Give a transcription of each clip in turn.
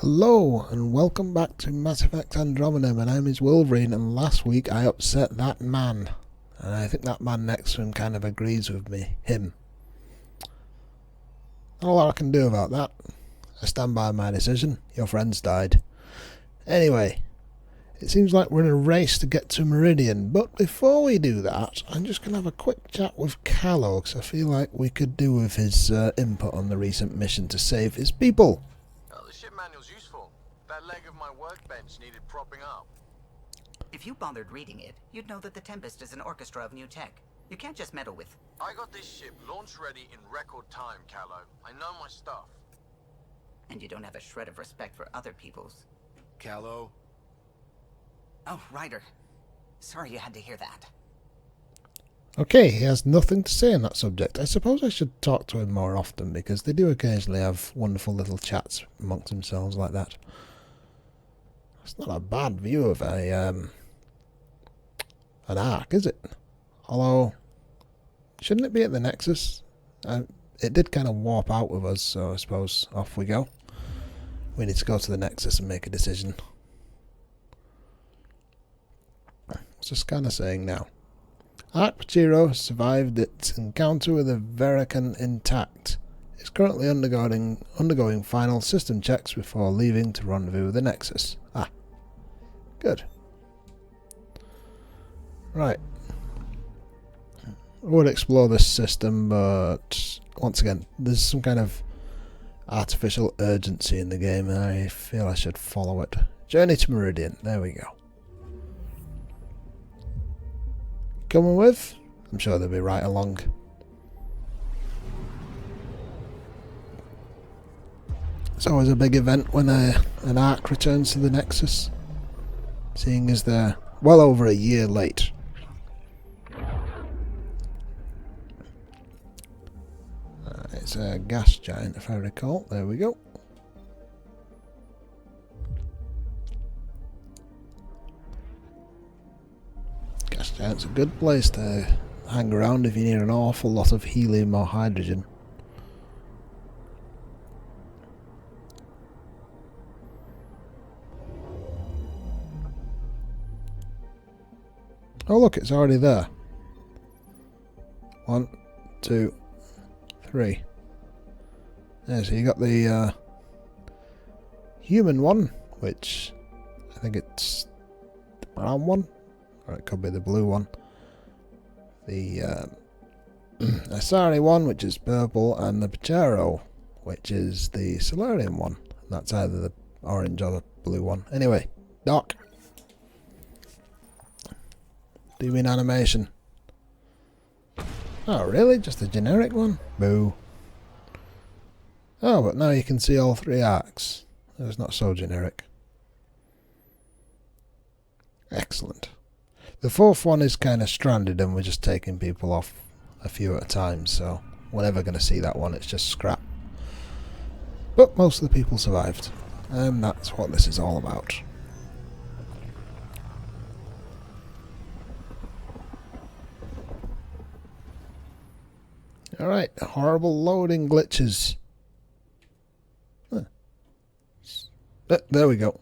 Hello and welcome back to Mass Effect Andromeda. My name is Wolverine, and last week I upset that man. And I think that man next to him kind of agrees with me. Him. Not a lot I can do about that. I stand by my decision. Your friends died. Anyway, it seems like we're in a race to get to Meridian, but before we do that, I'm just going to have a quick chat with Callow, because I feel like we could do with his input on the recent mission to save his people. The ship manual's useful. That leg of my workbench needed propping up. If you bothered reading it, you'd know that the Tempest is an orchestra of new tech. You can't just meddle with... I got this ship launch ready in record time, Callow. I know my stuff. And you don't have a shred of respect for other people's. Callow? Oh, Ryder. Sorry you had to hear that. Okay, he has nothing to say on that subject. I suppose I should talk to him more often, because they do occasionally have wonderful little chats amongst themselves like that. It's not a bad view of an arc, is it? Although, shouldn't it be at the Nexus? It did kind of warp out with us, so I suppose off we go. We need to go to the Nexus and make a decision. What's this kind of saying now? Archon survived its encounter with a Verican intact. It's currently undergoing final system checks before leaving to rendezvous with the Nexus. Ah, good. Right. I would explore this system, but once again, there's some kind of artificial urgency in the game, and I feel I should follow it. Journey to Meridian. There we go. Coming with? I'm sure they'll be right along. It's always a big event when an arc returns to the Nexus, seeing as they're well over a year late. It's a gas giant, if I recall. There we go. Gas giant's a good place to hang around if you need an awful lot of helium or hydrogen. Oh look, it's already there. 1, 2, 3. Yeah, so you got the human one, which I think it's the brown one, or it could be the blue one. The Asari one, which is purple, and the Pacharo, which is the Solarian one. That's either the orange or the blue one. Anyway, Doc. Do you mean animation? Oh, really? Just a generic one? Boo. Oh, but now you can see all 3 arcs. It's not so generic. Excellent. The 4th one is kind of stranded, and we're just taking people off a few at a time, so we're never going to see that one. It's just scrap. But most of the people survived, and that's what this is all about. Alright, horrible loading glitches. There we go.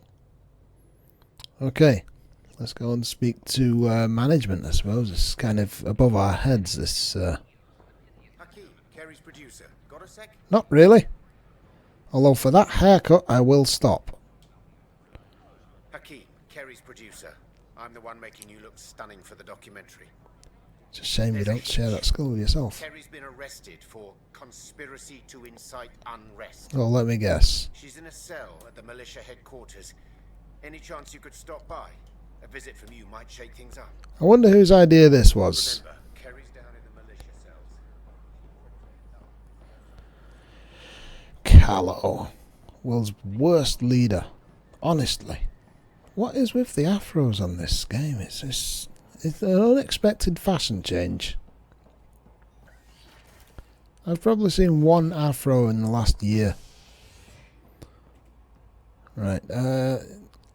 Okay, let's go and speak to management, I suppose. It's kind of above our heads, this... Kerry's producer. Got a sec? Not really. Although for that haircut, I will stop. Hakeem, Kerry's producer. I'm the one making you look stunning for the documentary. It's a shame you don't share that skill with yourself. Kerry's been arrested for conspiracy to incite unrest. Oh, let me guess. She's in a cell at the militia headquarters. Any chance you could stop by? A visit from you might shake things up. I wonder whose idea this was. Remember, Kerry's down in the militia cells. Callow. World's worst leader. Honestly. What is with the afros on this game? It's an unexpected fashion change. I've probably seen one afro in the last year. Right,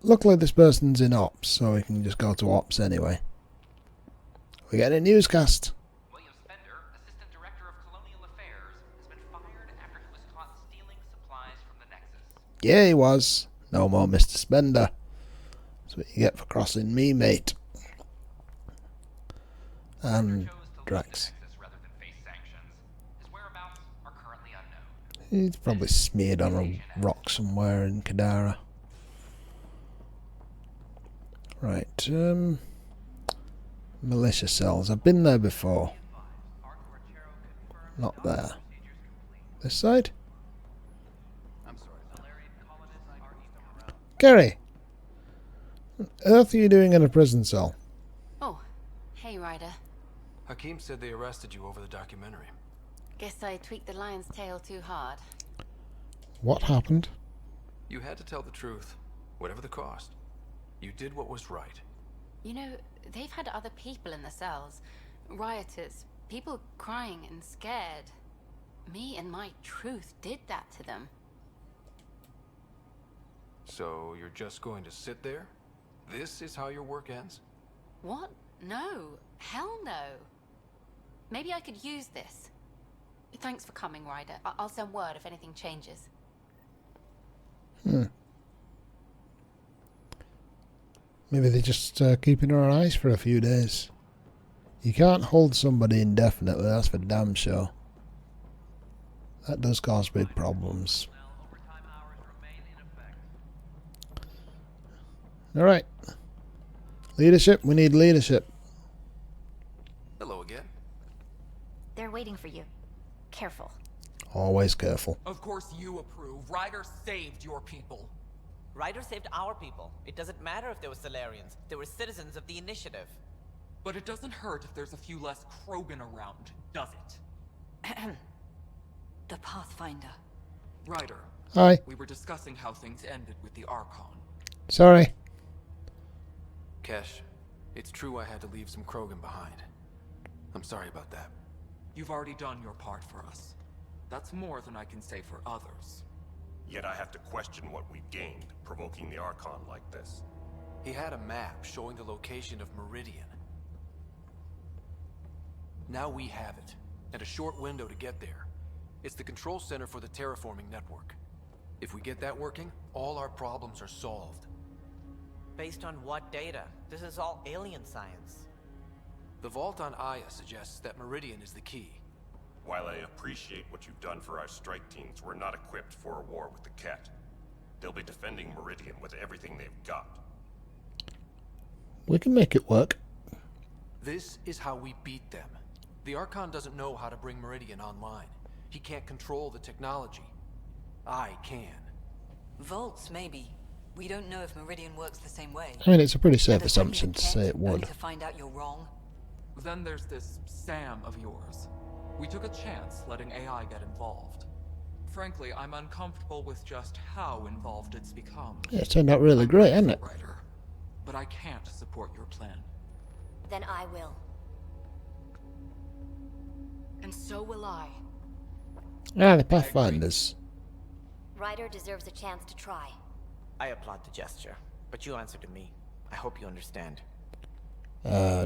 luckily this person's in ops, so we can just go to ops anyway. We get a newscast. William Spender, Assistant Director of Colonial Affairs, has been fired after he was caught stealing supplies from the Nexus. Yeah, he was. No more Mr. Spender. That's what you get for crossing me, mate. And chose to leave the Drax. Nexus rather than face sanctions. His whereabouts are currently unknown. He's probably smeared on a rock somewhere in Kadara. Right, militia cells. I've been there before. Not there. This side? Gary! What on earth are you doing in a prison cell? Oh, hey Ryder. Hakim said they arrested you over the documentary. Guess I tweaked the lion's tail too hard. What happened? You had to tell the truth, whatever the cost. You did what was right. You know, they've had other people in the cells. Rioters, people crying and scared. Me and my truth did that to them. So you're just going to sit there? This is how your work ends? What? No. Hell no. Maybe I could use this. Thanks for coming, Ryder. I'll send word if anything changes. Maybe they're just keeping her on ice for a few days. You can't hold somebody indefinitely, that's for damn sure. That does cause big problems. Alright. Leadership, we need leadership. Hello again. They're waiting for you. Careful. Always careful. Of course you approve. Ryder saved your people. Ryder saved our people. It doesn't matter if they were Solarians. They were citizens of the Initiative. But it doesn't hurt if there's a few less Krogan around, does it? The Pathfinder. Ryder, Hi. we were discussing how things ended with the Archon. Sorry. Kesh, it's true I had to leave some Krogan behind. I'm sorry about that. You've already done your part for us. That's more than I can say for others. Yet I have to question what we've gained, provoking the Archon like this. He had a map showing the location of Meridian. Now we have it, and a short window to get there. It's the control center for the terraforming network. If we get that working, all our problems are solved. Based on what data? This is all alien science. The vault on Aya suggests that Meridian is the key. While I appreciate what you've done for our strike teams, we're not equipped for a war with the Ket. They'll be defending Meridian with everything they've got. We can make it work. This is how we beat them. The Archon doesn't know how to bring Meridian online. He can't control the technology. I can. Vaults, maybe. We don't know if Meridian works the same way. I mean, it's a pretty safe There's assumption to only say it only would. to find out you're wrong. Then there's this Sam of yours. We took a chance letting AI get involved. Frankly, I'm uncomfortable with just how involved it's become. Yeah, it turned out really great, hasn't it? Ryder, but I can't support your plan. Then I will. And so will I. Ah, the Pathfinders. Ryder deserves a chance to try. I applaud the gesture, but you answer to me. I hope you understand.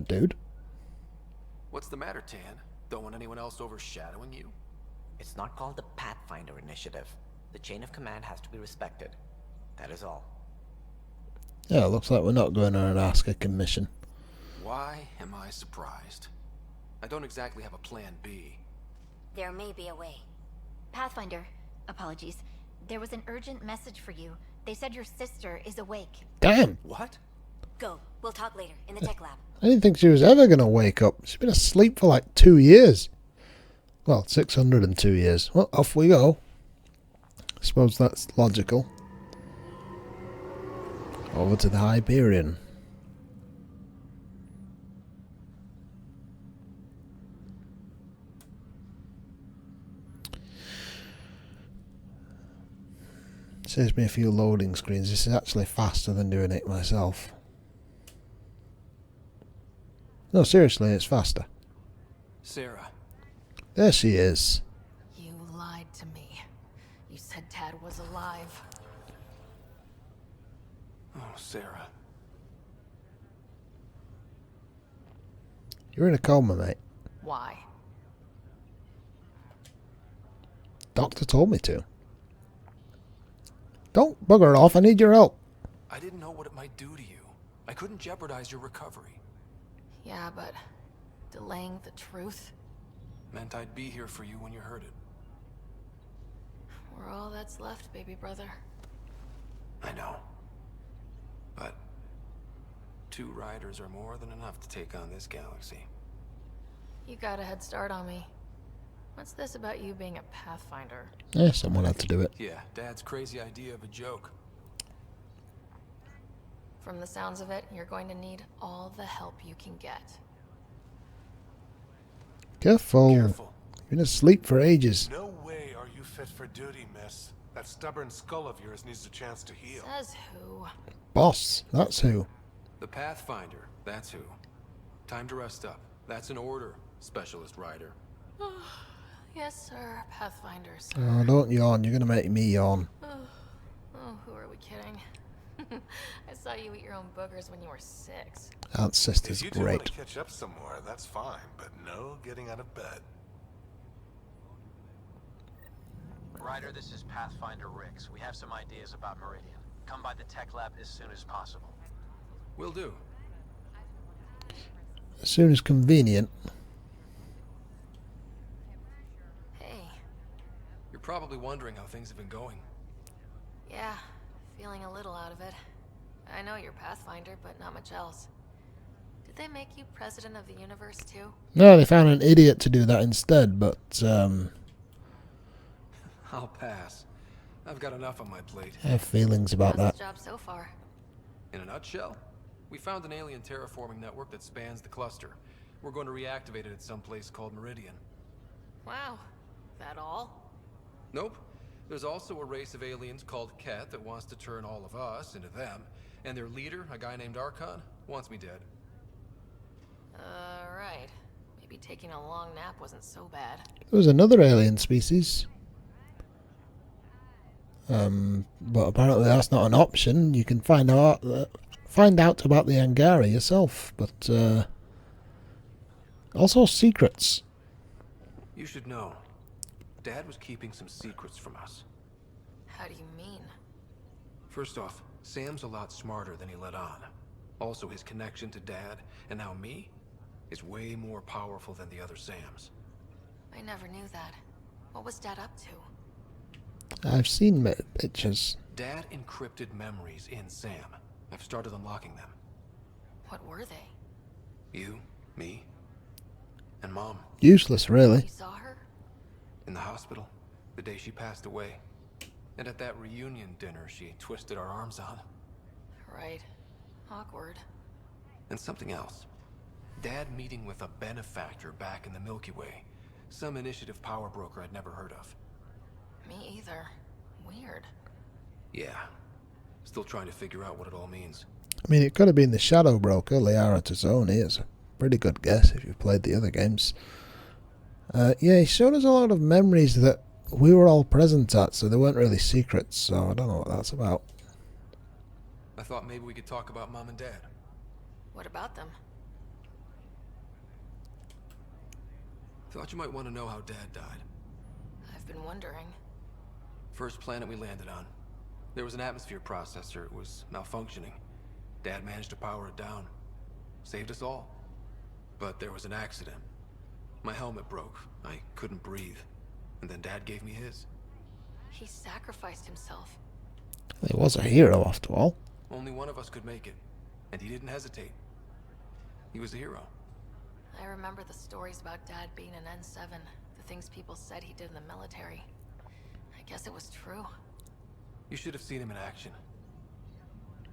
Dude. What's the matter, Tan? Don't want anyone else overshadowing you? It's not called the Pathfinder Initiative. The chain of command has to be respected. That is all. Yeah, looks like we're not going on an ask-a mission. Why am I surprised? I don't exactly have a plan B. There may be a way. Pathfinder, apologies. There was an urgent message for you. They said your sister is awake. Damn! What? Go. We'll talk later, in the tech lab. I didn't think she was ever going to wake up. She's been asleep for like 2 years. Well, 602 years. Well, off we go. I suppose that's logical. Over to the Hyperion. Saves me a few loading screens. This is actually faster than doing it myself. No, seriously, it's faster. Sarah. There she is. You lied to me. You said Dad was alive. Oh, Sarah. You're in a coma, mate. Why? Doctor told me to. Don't bugger off. I need your help. I didn't know what it might do to you. I couldn't jeopardize your recovery. Yeah, but delaying the truth? Meant I'd be here for you when you heard it. We're all that's left, baby brother. I know. But 2 Ryders are more than enough to take on this galaxy. You got a head start on me. What's this about you being a Pathfinder? Yeah, someone had to do it. Yeah, Dad's crazy idea of a joke. From the sounds of it, you're going to need all the help you can get. Careful. Careful. You've been asleep for ages. No way are you fit for duty, miss. That stubborn skull of yours needs a chance to heal. Says who? Boss, that's who. The Pathfinder, that's who. Time to rest up. That's an order, Specialist Ryder. Yes, sir. Pathfinder, sir. Oh, don't yawn. You're going to make me yawn. Oh, who are we kidding? I saw you eat your own boogers when you were 6. Aunt's sister's If you do great. want to catch up some more, that's fine, but no getting out of bed. Ryder, this is Pathfinder Rix. We have some ideas about Meridian. Come by the tech lab as soon as possible. Will do. As soon as convenient. Hey. You're probably wondering how things have been going. Yeah, feeling a little out of it. I know you're Pathfinder, but not much else. Did they make you president of the universe too? No, they found an idiot to do that instead, but I'll pass. I've got enough on my plate. I have feelings about How's that. the job so far? In a nutshell, we found an alien terraforming network that spans the cluster. We're going to reactivate it at some place called Meridian. Wow. That all? Nope. There's also a race of aliens called Ket that wants to turn all of us into them. And their leader, a guy named Archon, wants me dead. Right. Maybe taking a long nap wasn't so bad. There was another alien species. But apparently that's not an option. You can find out about the Angara yourself, but also secrets. You should know. Dad was keeping some secrets from us. How do you mean? First off, Sam's a lot smarter than he let on. Also, his connection to Dad, and now me, is way more powerful than the other Sams. I never knew that. What was Dad up to? I've seen pictures. Dad encrypted memories in Sam. I've started unlocking them. What were they? You, me, and Mom. Useless, really. You saw her? In the hospital, the day she passed away. And at that reunion dinner she twisted our arms on. Right. Awkward. And something else. Dad meeting with a benefactor back in the Milky Way. Some initiative power broker I'd never heard of. Me either. Weird. Yeah. Still trying to figure out what it all means. I mean, it could have been the Shadow Broker, Liara Tazzoni. It's a pretty good guess if you've played the other games. Yeah, he showed us a lot of memories that we were all present at, so they weren't really secrets, so I don't know what that's about. I thought maybe we could talk about Mom and Dad. What about them? Thought you might want to know how Dad died. I've been wondering. First planet we landed on. There was an atmosphere processor. It was malfunctioning. Dad managed to power it down. Saved us all. But there was an accident. My helmet broke. I couldn't breathe. And then Dad gave me his. He sacrificed himself. He was a hero, after all. Only one of us could make it. And he didn't hesitate. He was a hero. I remember the stories about Dad being an N7. The things people said he did in the military. I guess it was true. You should have seen him in action.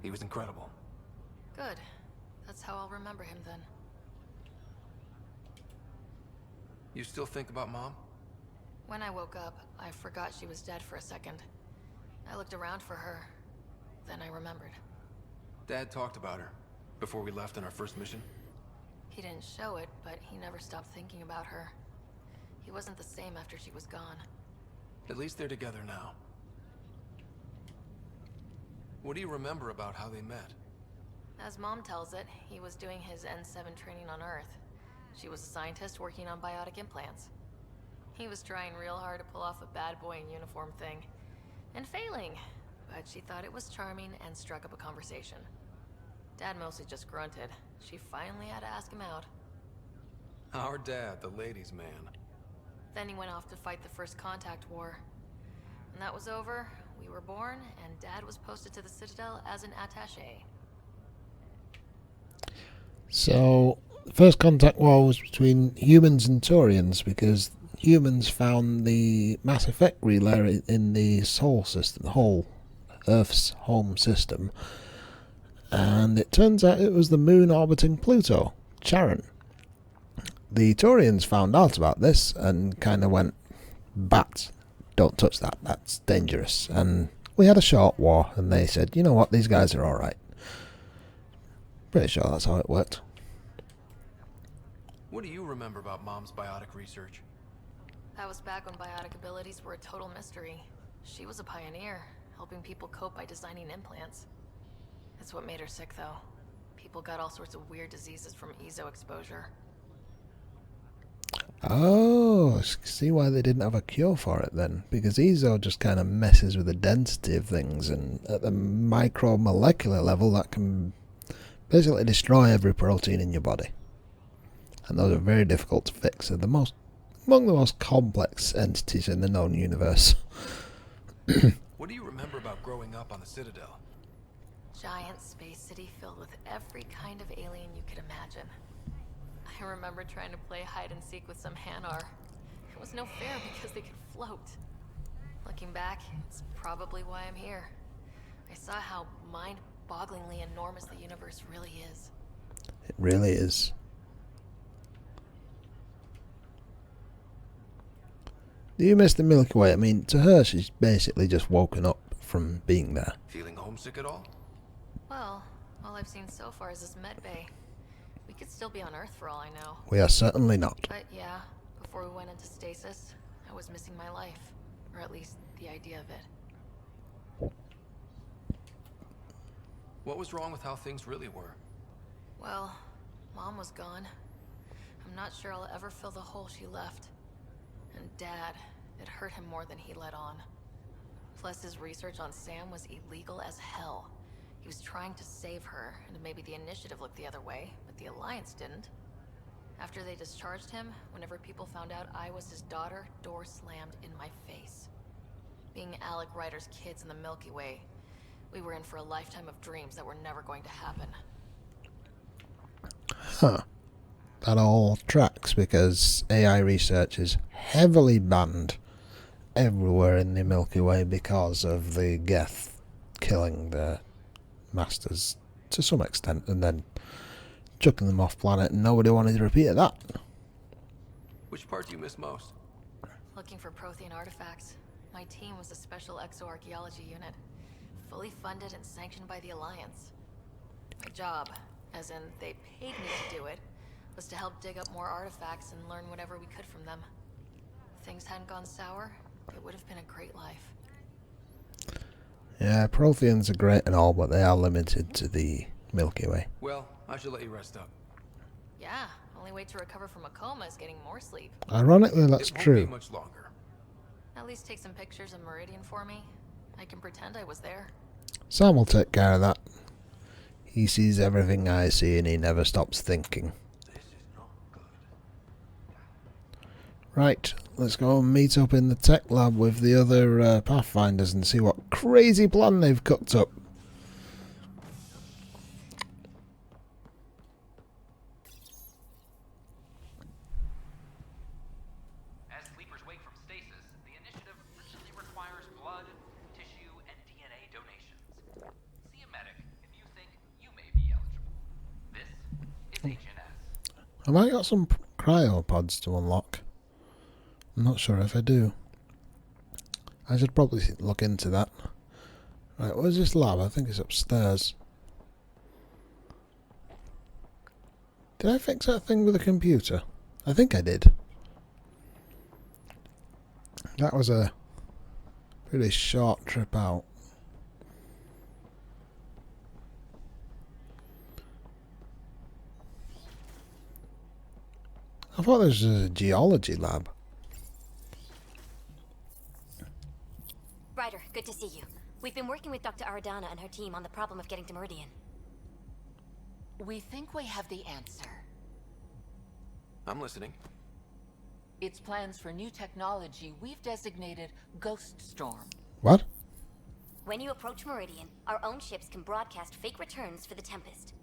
He was incredible. Good. That's how I'll remember him then. You still think about Mom? When I woke up, I forgot she was dead for a second. I looked around for her. Then I remembered. Dad talked about her before we left on our first mission. He didn't show it, but he never stopped thinking about her. He wasn't the same after she was gone. At least they're together now. What do you remember about how they met? As Mom tells it, he was doing his N7 training on Earth. She was a scientist working on biotic implants. He was trying real hard to pull off a bad boy in uniform thing. And failing. but she thought it was charming and struck up a conversation. Dad mostly just grunted. She finally had to ask him out. Our dad, the ladies' man. Then he went off to fight the First Contact War. When that was over, we were born, and Dad was posted to the Citadel as an attaché. So, the First Contact War was between humans and Turians, because humans found the Mass Effect relay in the Sol system, the whole Earth's home system, and it turns out it was the moon orbiting Pluto, Charon. The Turians found out about this and kind of went, "Bats, don't touch that, that's dangerous." And we had a short war, and they said, "You know what, these guys are alright." Pretty sure that's how it worked. What do you remember about Mom's biotic research? That was back when biotic abilities were a total mystery. She was a pioneer, helping people cope by designing implants. That's what made her sick, though. People got all sorts of weird diseases from EZO exposure. Oh, see why they didn't have a cure for it then. Because EZO just kind of messes with the density of things, and at the micromolecular level that can basically destroy every protein in your body. And those are very difficult to fix. They're among the most complex entities in the known universe. What do you remember about growing up on the Citadel? Giant space city filled with every kind of alien you could imagine. I remember trying to play hide and seek with some Hanar. It was no fair because they could float. Looking back, it's probably why I'm here. I saw how mind-bogglingly enormous the universe really is. It really is. Do you miss the Milky Way? I mean, to her, she's basically just woken up from being there. Feeling homesick at all? Well, all I've seen so far is this med bay. We could still be on Earth for all I know. We are certainly not. But yeah, before we went into stasis, I was missing my life. Or at least the idea of it. What was wrong with how things really were? Well, Mom was gone. I'm not sure I'll ever fill the hole she left. And Dad, it hurt him more than he let on. Plus, his research on Sam was illegal as hell. He was trying to save her, and maybe the Initiative looked the other way, but the Alliance didn't. After they discharged him, whenever people found out I was his daughter, door slammed in my face. Being Alec Ryder's kids in the Milky Way, we were in for a lifetime of dreams that were never going to happen. Huh. That all tracks, because AI research is heavily banned everywhere in the Milky Way because of the Geth killing the Masters to some extent and then chucking them off planet, and nobody wanted to repeat that. Which part do you miss most? Looking for Prothean artifacts. My team was a special exoarchaeology unit, fully funded and sanctioned by the Alliance. My job, as in they paid me to do it, was to help dig up more artifacts and learn whatever we could from them. If things hadn't gone sour, it would have been a great life. Yeah, Protheans are great and all, but they are limited to the Milky Way. Well, I should let you rest up. Yeah, only way to recover from a coma is getting more sleep. Ironically, that's it won't true. Be much longer. At least take some pictures of Meridian for me. I can pretend I was there. Sam will take care of that. He sees everything I see and he never stops thinking. Right, let's go and meet up in the tech lab with the other Pathfinders and see what crazy plan they've cooked up. As sleepers wake from stasis, the initiative urgently requires blood, tissue, and DNA donations. See a medic if you think you may be eligible. This is HNS. I might got some cryopods to unlock. I'm not sure if I do. I should probably look into that. Right, where's this lab? I think it's upstairs. Did I fix that thing with a computer? I think I did. That was a pretty short trip out. I thought this was a geology lab. Ryder, good to see you. We've been working with Dr. Aradana and her team on the problem of getting to Meridian. We think we have the answer. I'm listening. It's plans for new technology we've designated Ghost Storm. What? When you approach Meridian, our own ships can broadcast fake returns for the Tempest.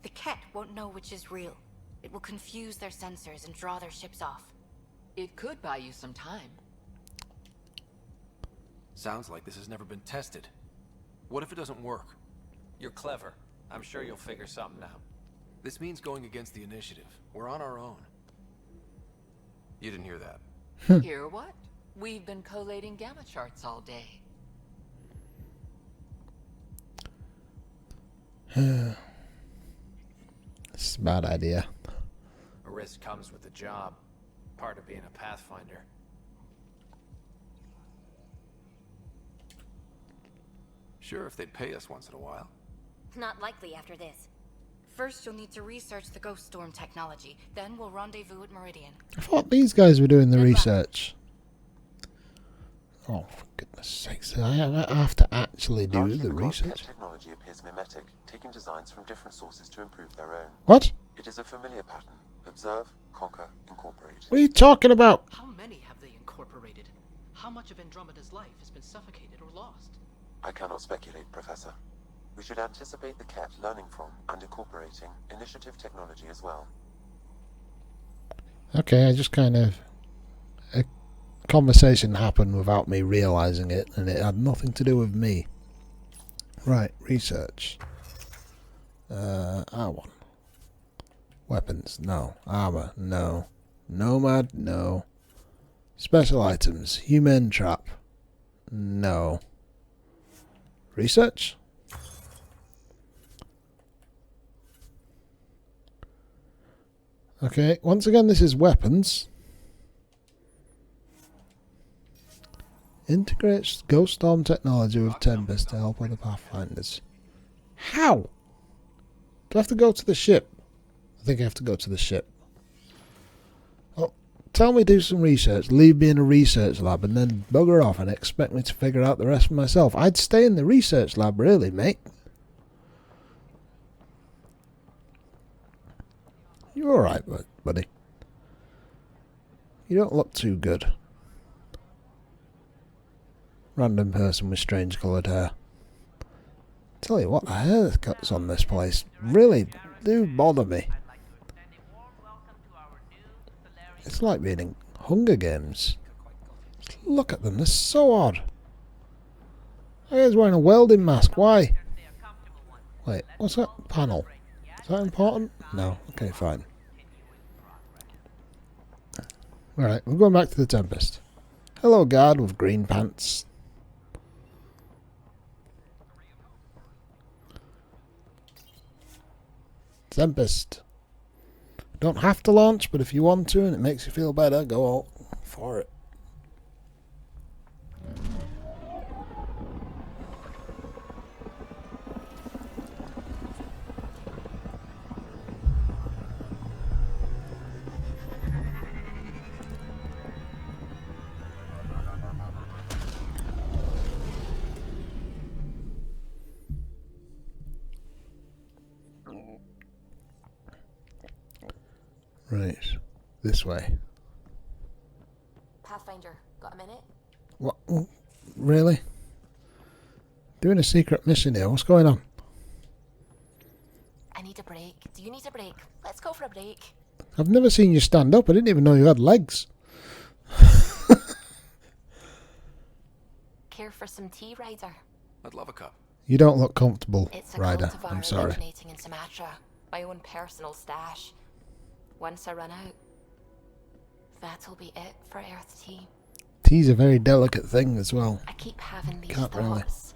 The Ket won't know which is real. It will confuse their sensors and draw their ships off. It could buy you some time. Sounds like this has never been tested. What if it doesn't work? You're clever. I'm sure you'll figure something out. This means going against the initiative. We're on our own. You didn't hear that. Hear what? We've been collating gamma charts all day. It's a bad idea. A risk comes with the job. Part of being a Pathfinder. Sure, if they'd pay us once in a while. Not likely after this. First, you'll need to research the Ghost Storm technology. Then we'll rendezvous at Meridian. I thought these guys were doing the research. Oh, for goodness sakes. I have to actually do the research. Technology appears mimetic, taking designs from different sources to improve their own. What? It is a familiar pattern. Observe, conquer, incorporate. What are you talking about? How many have they incorporated? How much of Andromeda's life has been suffocated or lost? I cannot speculate, Professor. We should anticipate the Ket learning from and incorporating initiative technology as well. Okay, I just kind of... A conversation happened without me realizing it, and it had nothing to do with me. Right, research. R1. Weapons, no. Armor, no. Nomad, no. Special items, human trap, no. Research? Okay, once again this is weapons. Integrates Ghost Storm technology with Tempest to help other Pathfinders. How? Do I have to go to the ship? I think I have to go to the ship. Well, tell me do some research, leave me in a research lab, and then bugger off and expect me to figure out the rest for myself. I'd stay in the research lab, really, mate. You're alright, buddy. You don't look too good. Random person with strange coloured hair. Tell you what, the haircuts on this place really do bother me. It's like being in Hunger Games. Just look at them, they're so odd. That guy's wearing a welding mask, why? Wait, what's that panel? Is that important? No, okay, fine. Alright, we're going back to the Tempest. Hello, guard with green pants. Tempest. Don't have to launch, but if you want to and it makes you feel better, go all for it. Right, this way. Pathfinder, got a minute? What? Really? Doing a secret mission here, what's going on? I need a break. Do you need a break? Let's go for a break. I've never seen you stand up, I didn't even know you had legs. Care for some tea, Ryder? I'd love a cup. You don't look comfortable, It's a Ryder. cultivar I'm sorry. originating in Sumatra. My own personal stash. Once I run out, that'll be it for Earth tea. Tea's a very delicate thing as well. I keep having these Can't really thoughts.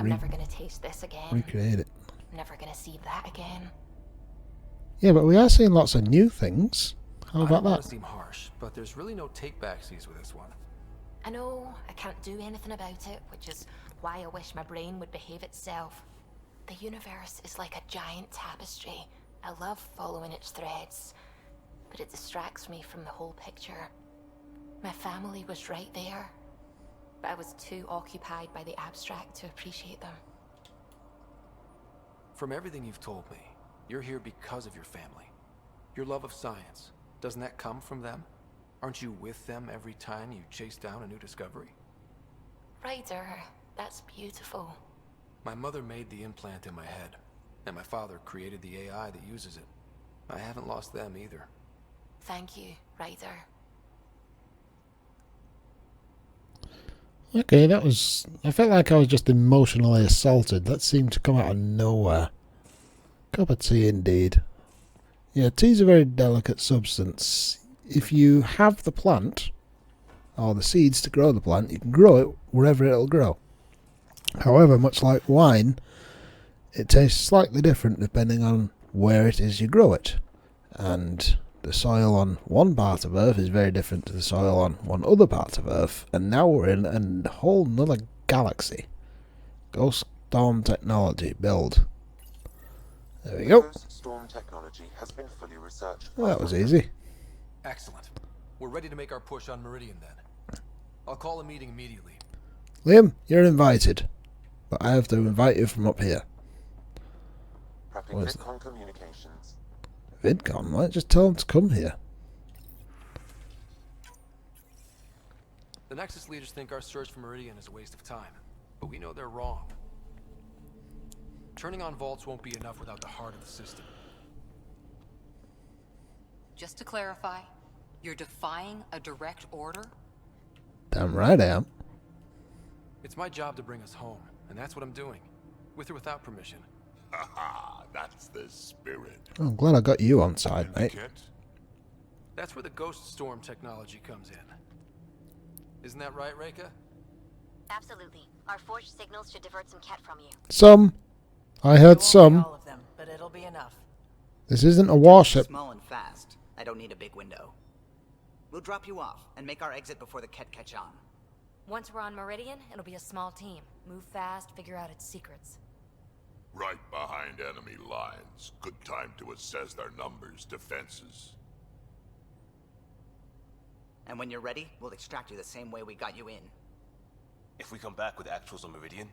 I'm never gonna taste this again. recreate it. I'm never gonna see that again. Yeah, but we are seeing lots of new things. How I about don't want that? to seem harsh, but there's really no take-backsies with this one. I know I can't do anything about it, which is why I wish my brain would behave itself. The universe is like a giant tapestry. I love following its threads, but it distracts me from the whole picture. My family was right there. but I was too occupied by the abstract to appreciate them. From everything you've told me, you're here because of your family. Your love of science, doesn't that come from them? Aren't you with them every time you chase down a new discovery? Ryder, that's beautiful. My mother made the implant in my head, and my father created the AI that uses it. I haven't lost them either. Thank you, Ryder. Okay, that was... I felt like I was just emotionally assaulted. That seemed to come out of nowhere. Cup of tea indeed. Yeah, tea's a very delicate substance. If you have the plant, or the seeds to grow the plant, you can grow it wherever it'll grow. However, much like wine, it tastes slightly different depending on where it is you grow it. And the soil on one part of Earth is very different to the soil on one other part of Earth. And now we're in a whole nother galaxy. Ghost Storm technology build. There we go. Ghost Storm technology has been fully researched. Well, that was easy. Excellent. We're ready to make our push on Meridian then. I'll call a meeting immediately. Liam, you're invited. But I have to invite you from up here. Prepping VidCon communications. VidCon? Why don't you just tell them to come here? The Nexus leaders think our search for Meridian is a waste of time, but we know they're wrong. Turning on vaults won't be enough without the heart of the system. Just to clarify, you're defying a direct order? Damn right I am. It's my job to bring us home, and that's what I'm doing. With or without permission. Haha, that's the spirit. Oh, I'm glad I got you on side, mate. That's where the Ghost Storm technology comes in. Isn't that right, Reika? Absolutely. Our forged signals should divert some cat from you. Some. I heard some. All of them, but it'll be enough. This isn't a warship. Small and fast. I don't need a big window. We'll drop you off and make our exit before the Ket catch on. Once we're on Meridian, it'll be a small team. Move fast, figure out its secrets. Right behind enemy lines. Good time to assess their numbers, defenses. And when you're ready, we'll extract you the same way we got you in. If we come back with actuals on Meridian,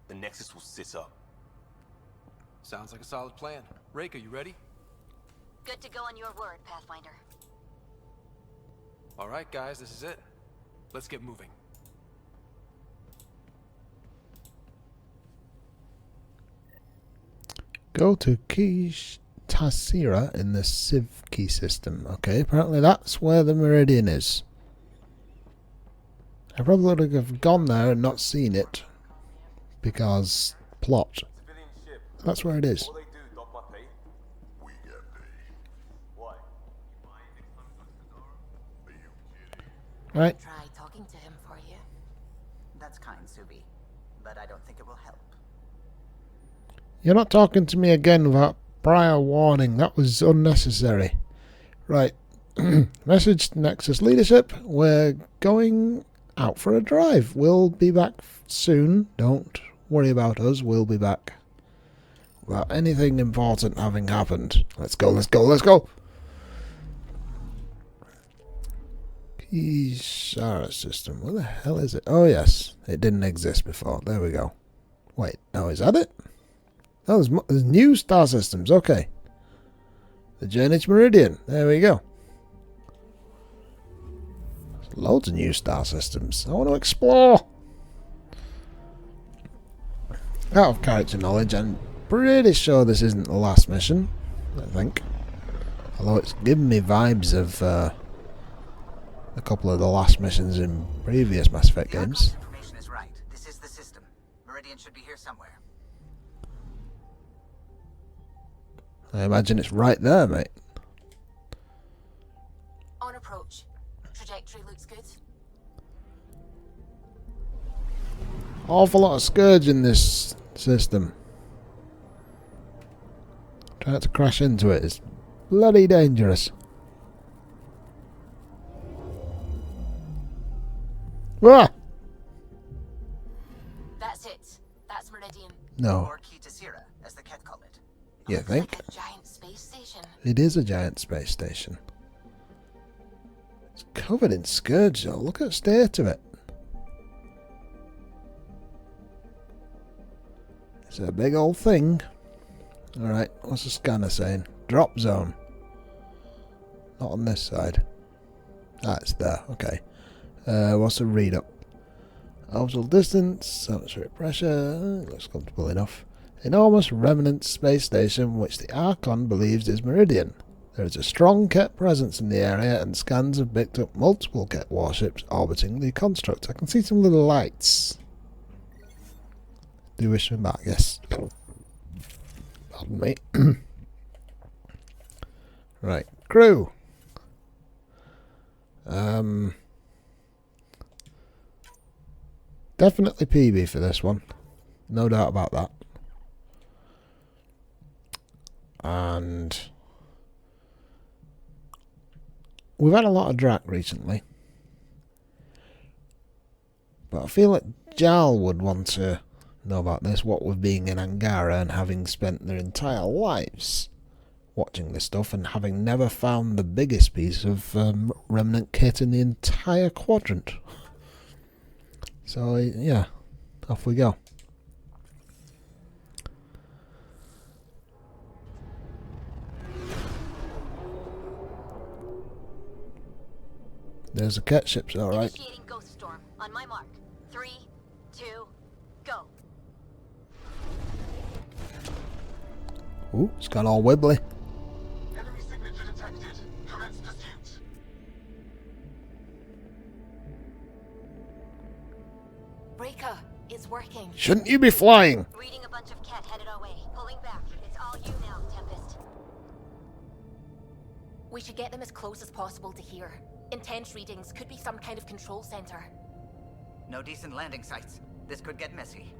the Nexus will sit up. Sounds like a solid plan. Reika, you ready? Good to go on your word, Pathfinder. Alright guys, this is it. Let's get moving. Go to Tasira in the Civ key system. Okay, apparently that's where the Meridian is. I probably would have gone there and not seen it. Because plot. That's where it is. Right. Try talking to him for you. That's kind, Subi, but I don't think it will help. You're not talking to me again without prior warning. That was unnecessary. Right. Message to Nexus Leadership. We're going out for a drive. We'll be back soon. Don't worry about us. We'll be back. Without anything important having happened. Let's go, let's go, let's go! Ishara system. Where the hell is it? Oh, yes. It didn't exist before. There we go. Wait. Oh, is that it? Oh, there's new star systems. Okay. The journey to Meridian. There we go. There's loads of new star systems. I want to explore. Out of character knowledge, I'm pretty sure this isn't the last mission. I think. Although it's giving me vibes of... a couple of the last missions in previous Mass Effect games. Information is right. This is the system. Meridian should be here somewhere. I imagine it's right there, mate. On approach. Trajectory looks good. Awful lot of Scourge in this system. Trying to crash into it is bloody dangerous. Ah! That's it. That's Meridian. No. Or Key Tasira, as the Ket call it. You think? Like a giant space station. It is a giant space station. It's covered in Scourge though. Look at the state of it. It's a big old thing. Alright, what's the scanner saying? Drop zone. Not on this side. Ah, it's there, okay. What's the read up? Orbital distance, atmospheric pressure, looks comfortable enough. Enormous Remnant space station which the Archon believes is Meridian. There is a strong Ket presence in the area and scans have picked up multiple Ket warships orbiting the construct. I can see some little lights. Do wish me back, yes. Pardon me. Right, crew. Definitely PB for this one. No doubt about that. And we've had a lot of Drac recently. But I feel like Jal would want to know about this, what with being in Angara and having spent their entire lives watching this stuff and having never found the biggest piece of Remnant kit in the entire quadrant. So, yeah, off we go. There's the Ket ships, alright. Initiating Ghost Storm. On my mark. 3, 2, go. Ooh, it's gone all wibbly. Enemy signature detected. Commence pursuit. Breaker, it's working. Shouldn't you be flying? Reading a bunch of Ket headed our way. Pulling back. It's all you now, Tempest. We should get them as close as possible to here. Intense readings could be some kind of control center. No decent landing sites. This could get messy.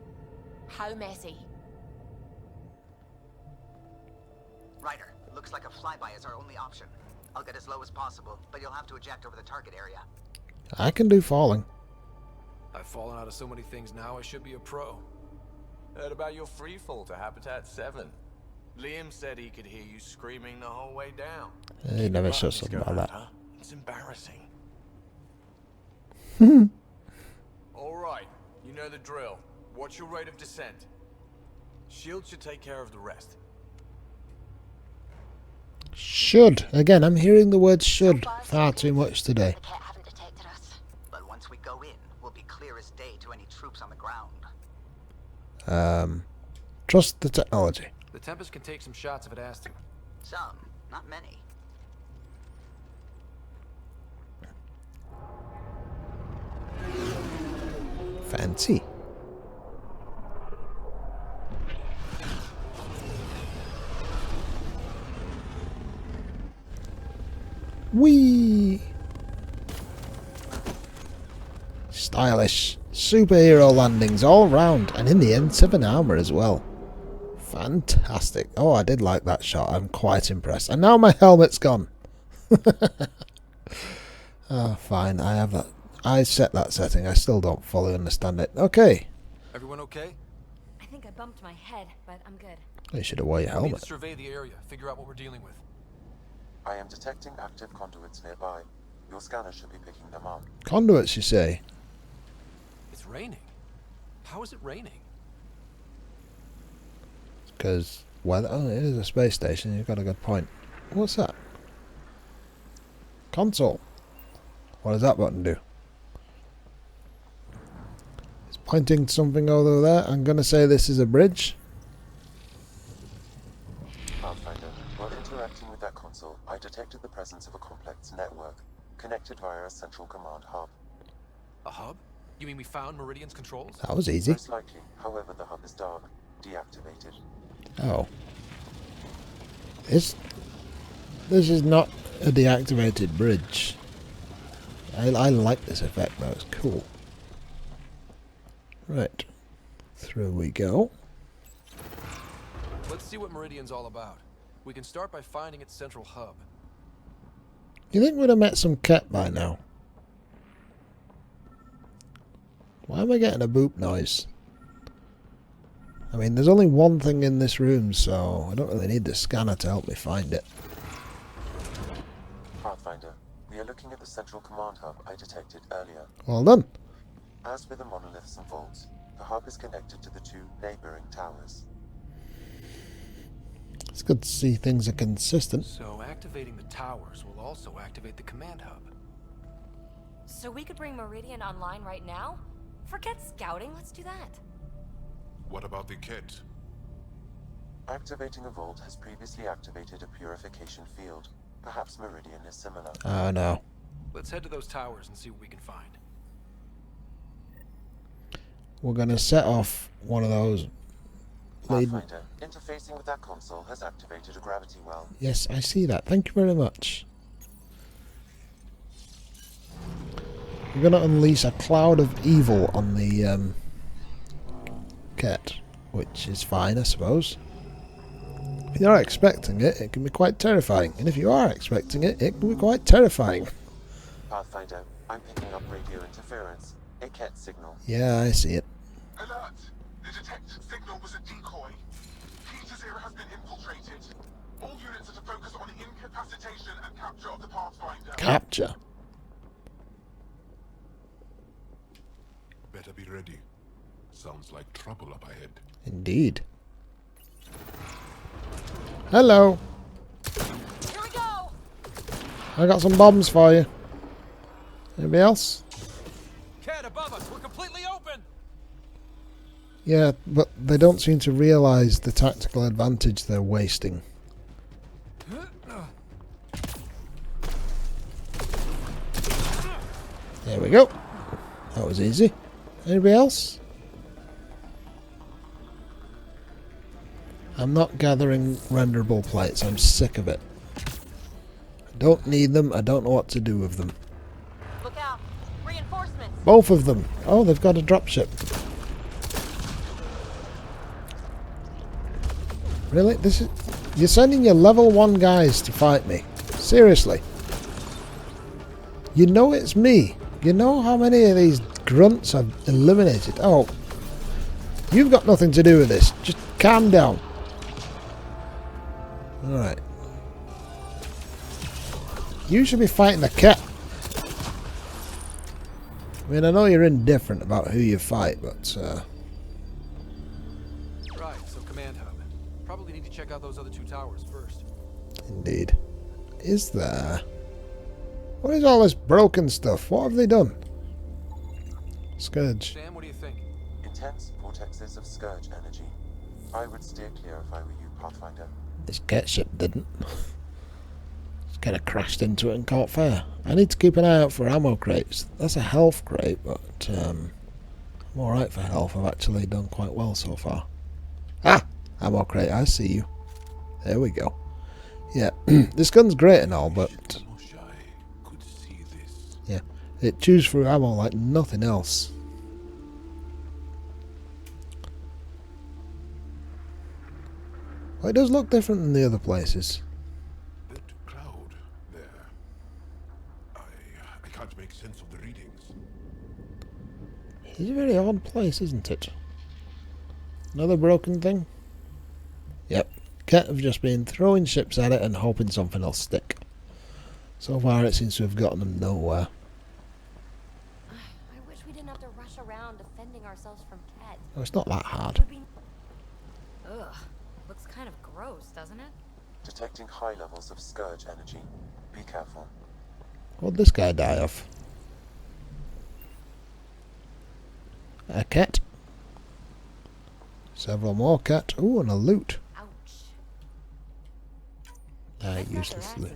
How messy? Ryder, looks like a flyby is our only option. I'll get as low as possible, but you'll have to eject over the target area. I can do falling. I've fallen out of so many things now, I should be a pro. Heard about your freefall to Habitat 7. Liam said he could hear you screaming the whole way down. He never said something about that. Huh? It's embarrassing. Alright, you know the drill. What's your rate of descent? Shield should take care of the rest. Should. Again, I'm hearing the word should far too much today. But once we go in, we'll be clear as day to any troops on the ground. Trust the technology. The Tempest can take some shots if it has to. Some, not many. Fancy. Whee! Stylish. Superhero landings all round, and in the end 7 armor as well. Fantastic. Oh, I did like that shot. I'm quite impressed. And now my helmet's gone. Oh, fine. I have that. I set that setting. I still don't fully understand it. Okay. Everyone okay? I think I bumped my head, but I'm good. You should have worn your We need helmet. to survey the area, figure out what we're dealing with. I am detecting active conduits nearby. Your scanner should be picking them up. Conduits, you say? It's raining. How is it raining? Because weather. Oh, it is a space station. You've got a good point. What's that? Console. What does that button do? It's pointing to something over there. I'm going to say this is a bridge. Pathfinder, while interacting with that console, I detected the presence of a complex network, connected via a central command hub. A hub? You mean we found Meridian's controls? That was easy. Most likely, however, the hub is dark, deactivated. Oh. This is not a deactivated bridge. I like this effect though, it's cool. Right. Through we go. Let's see what Meridian's all about. We can start by finding its central hub. You think we'd have met some Ket by now? Why am I getting a boop noise? I mean, there's only one thing in this room, so I don't really need the scanner to help me find it. Pathfinder, we are looking at the central command hub I detected earlier. Well done. As with the monoliths and vaults, the hub is connected to the 2 neighboring towers. It's good to see things are consistent. So activating the towers will also activate the command hub. So we could bring Meridian online right now? Forget scouting, let's do that. What about the kit? Activating a vault has previously activated a purification field. Perhaps Meridian is similar. Oh no. Let's head to those towers and see what we can find. We're gonna set off one of those. Pathfinder, interfacing with that console has activated a gravity well. Yes, I see that. Thank you very much. We're gonna unleash a cloud of evil on the cat, which is fine, I suppose. If you're not expecting it, it can be quite terrifying. And if you are expecting it, it can be quite terrifying. Pathfinder, I'm picking up radio interference. A cat signal. Yeah, I see it. Alert! The detected signal was a decoy. Peter's era has been infiltrated. All units are to focus on incapacitation and capture of the Pathfinder. Capture? Better be ready. Sounds like trouble up ahead. Indeed. Hello. Here we go. I got some bombs for you. Anybody else? Cat above us, we're completely open. Yeah, but they don't seem to realise the tactical advantage they're wasting. There we go. That was easy. Anybody else? I'm not gathering renderable plates. I'm sick of it. I don't need them. I don't know what to do with them. Look out. Reinforcements. Both of them. Oh, they've got a dropship. Really? This is... You're sending your level 1 guys to fight me. Seriously. You know it's me. You know how many of these grunts I've eliminated. Oh. You've got nothing to do with this. Just calm down. Alright. You should be fighting the cat. I mean, I know you're indifferent about who you fight, but... Right, so command hub. Probably need to check out those other 2 towers first. Indeed. Is there... What is all this broken stuff? What have they done? Scourge. Sam, what do you think? Intense vortexes of scourge energy. I would steer clear if I were you, Pathfinder. This cat ship didn't. Just kind of crashed into it and caught fire. I need to keep an eye out for ammo crates. That's a health crate, but I'm alright for health. I've actually done quite well so far. Ah! Ammo crate, I see you. There we go. Yeah, this gun's great and all, but... Yeah, it chews through ammo like nothing else. Well, it does look different than the other places. That cloud there. I can't make sense of the readings. It's a very odd place, isn't it? Another broken thing? Yep. Cat have just been throwing ships at it and hoping something will stick. So far it seems to have gotten them nowhere. I wish we didn't have to rush around defending ourselves from Ket. Oh, it's not that hard. Ugh. Looks kind of gross, doesn't it? Detecting high levels of scourge energy. Be careful. What'd this guy die of? A cat. Several more cat. Ooh, and a loot. Useless loot.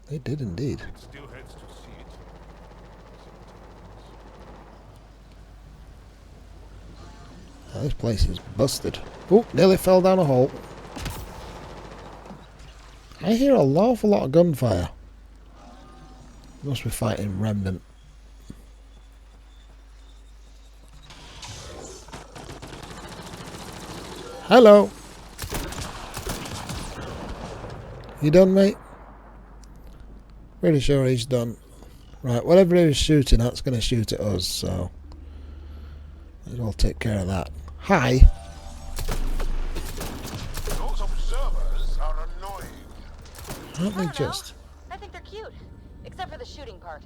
They did indeed. It still heads to see it. Oh, this place is busted. Oh, nearly fell down a hole. I hear an awful lot of gunfire. Must be fighting Remnant. Hello. You done, mate? Pretty sure he's done. Right, whatever he was shooting, that's going to shoot at us, so... Might as well take care of that. Hi. Those observers are annoying. Aren't they just? I think they're cute. Except for the shooting part.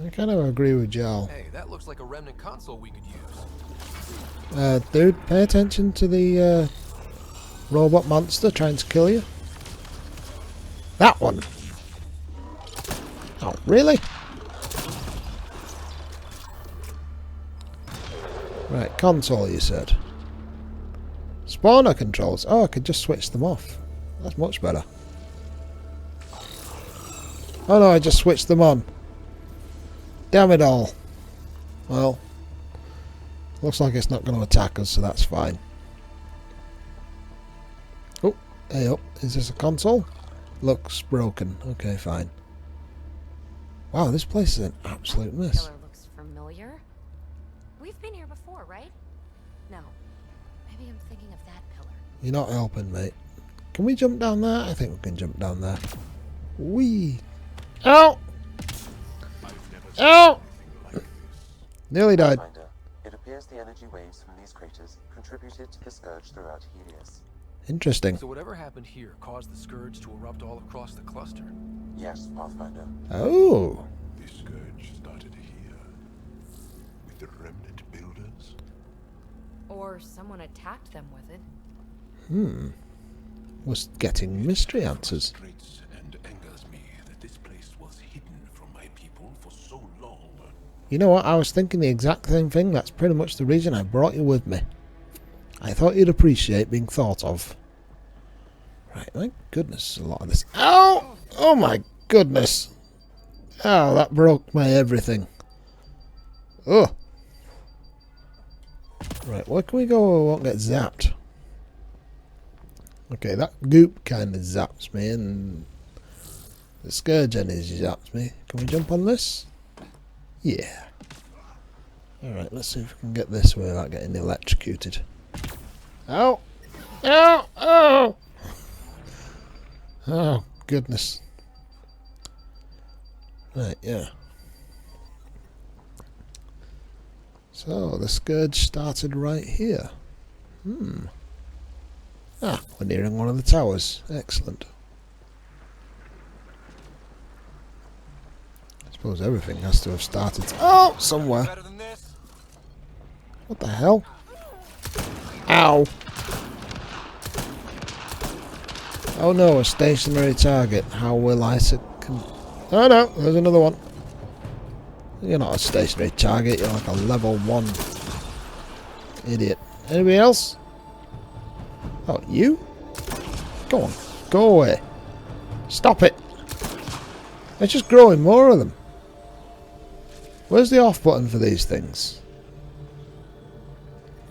I kind of agree with Jal. Hey, that looks like a Remnant console we could use. Dude, pay attention to the robot monster trying to kill you. That one. Oh, really? Right, console you said. Spawner controls. Oh, I could just switch them off. That's much better. Oh no, I just switched them on. Damn it all. Well, looks like it's not going to attack us, so that's fine. Oh, hey up. Is this a console? Looks broken. Okay, fine. Wow, this place is an absolute mess. Pillar looks familiar. We've been here before, right? No. Maybe I'm thinking of that pillar. You're not helping, mate. Can we jump down there? I think we can jump down there. Whee! Ow! Ow! Nearly died. It appears the energy waves from these craters contributed to the scourge throughout Helios. Interesting. So whatever happened here caused the scourge to erupt all across the cluster. Yes, Pathfinder. Oh. The scourge started here with the Remnant builders. Or someone attacked them with it. Was getting mystery answers. And angers me that this place was hidden from my people for so long. You know what? I was thinking the exact same thing. That's pretty much the reason I brought you with me. I thought you'd appreciate being thought of. Right, my goodness, a lot of this. Ow! Oh my goodness! Oh, that broke my everything. Oh! Right, where can we go where we won't get zapped? Okay, that goop kind of zaps me, and the scourge energy zaps me. Can we jump on this? Yeah. Alright, let's see if we can get this without getting electrocuted. Ow! Ow! Oh! Oh, goodness. Right, yeah. So, the scourge started right here. Ah, we're nearing one of the towers. Excellent. I suppose everything has to have started somewhere. What the hell? Ow! Oh no, a stationary target. How will I Oh no, there's another one. You're not a stationary target, you're like a level 1 idiot. Anybody else? Oh, you? Go on, go away. Stop it. It's just growing more of them. Where's the off button for these things?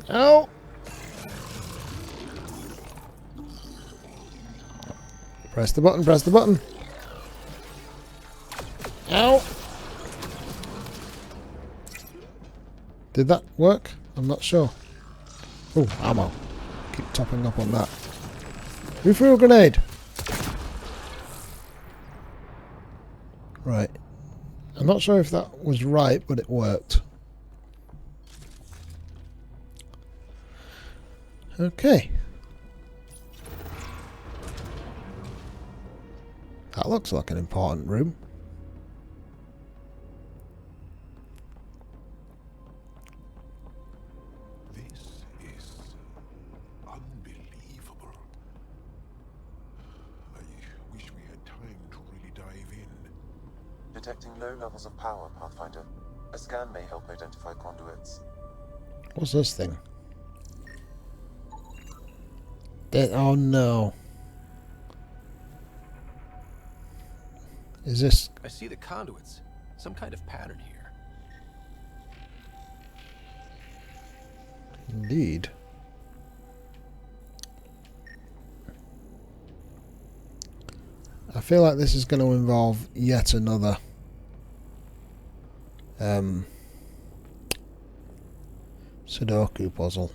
Oh! Press the button, press the button. Ow! Did that work? I'm not sure. Oh, ammo. Keep topping up on that. Who threw a grenade? Right. I'm not sure if that was right, but it worked. Okay. That looks like an important room. This is unbelievable. I wish we had time to really dive in. Detecting low levels of power, Pathfinder. A scan may help identify conduits. What's this thing? Oh no. Is this... I see the conduits. Some kind of pattern here. Indeed. I feel like this is going to involve yet another Sudoku puzzle.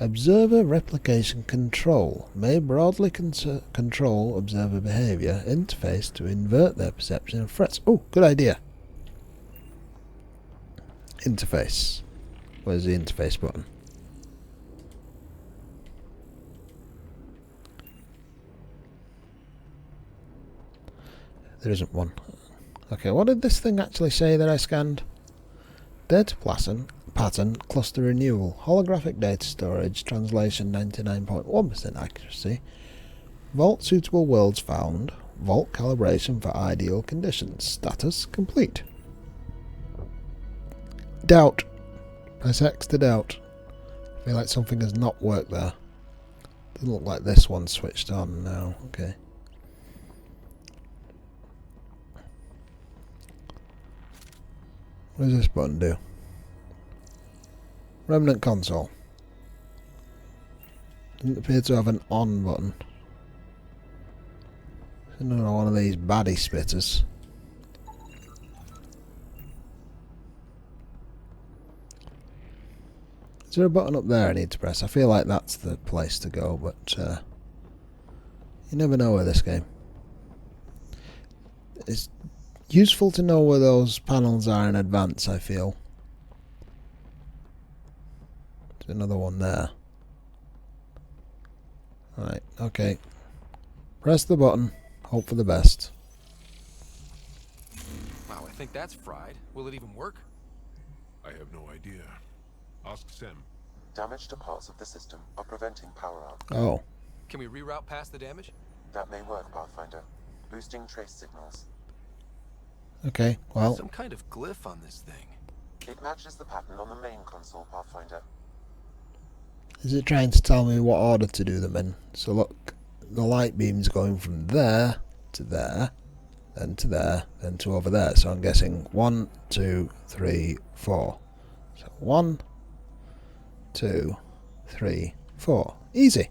Observer replication control may broadly control observer behavior interface to invert their perception of threats. Oh, good idea. Interface. Where's the interface button? There isn't one. Okay, what did this thing actually say that I scanned? Data pattern, cluster renewal, holographic data storage, translation 99.1% accuracy, vault suitable worlds found, vault calibration for ideal conditions, status complete. Doubt. Press X to doubt. I feel like something has not worked there. Doesn't look like this one's switched on now. Okay. What does this button do? Remnant console. Doesn't appear to have an on button. Another one of these baddie spitters. Is there a button up there I need to press? I feel like that's the place to go, but you never know with this game. It's useful to know where those panels are in advance, I feel. There's another one there. Right, okay. Press the button. Hope for the best. Wow, I think that's fried. Will it even work? I have no idea. Ask Sam. Damage to parts of the system are preventing power out. Oh. Can we reroute past the damage? That may work, Pathfinder. Boosting trace signals. Okay, well. Some kind of glyph on this thing. It matches the pattern on the main console, Pathfinder. Is it trying to tell me what order to do them in? So look, the light beam's going from there to there, then to there, then to over there. So I'm guessing 1, 2, 3, 4. So 1, 2, 3, 4. Easy.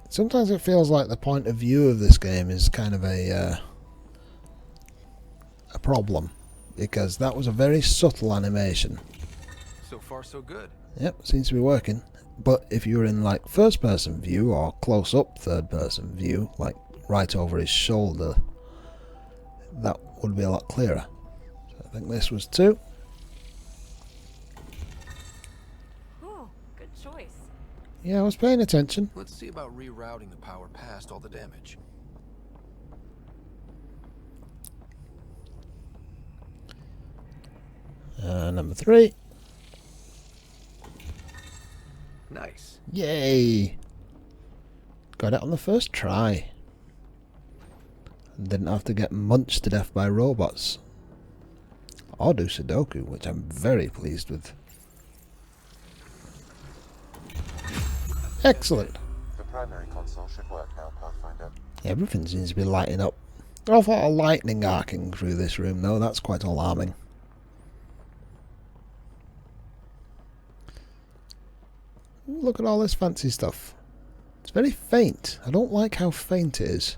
Sometimes it feels like the point of view of this game is kind of a problem, because that was a very subtle animation. So far, so good. Yep, seems to be working. But if you're in like first person view or close up third person view, like right over his shoulder, that would be a lot clearer. So I think this was 2. Oh, good choice. Yeah, I was paying attention. Let's see about rerouting the power past all the damage. Number 3. Nice. Yay! Got it on the first try. And didn't have to get munched to death by robots. Or do Sudoku, which I'm very pleased with. Excellent. The primary console should work now, Pathfinder. Everything seems to be lighting up. Awful lot of lightning arcing through this room though, that's quite alarming. Look at all this fancy stuff. It's very faint. I don't like how faint it is.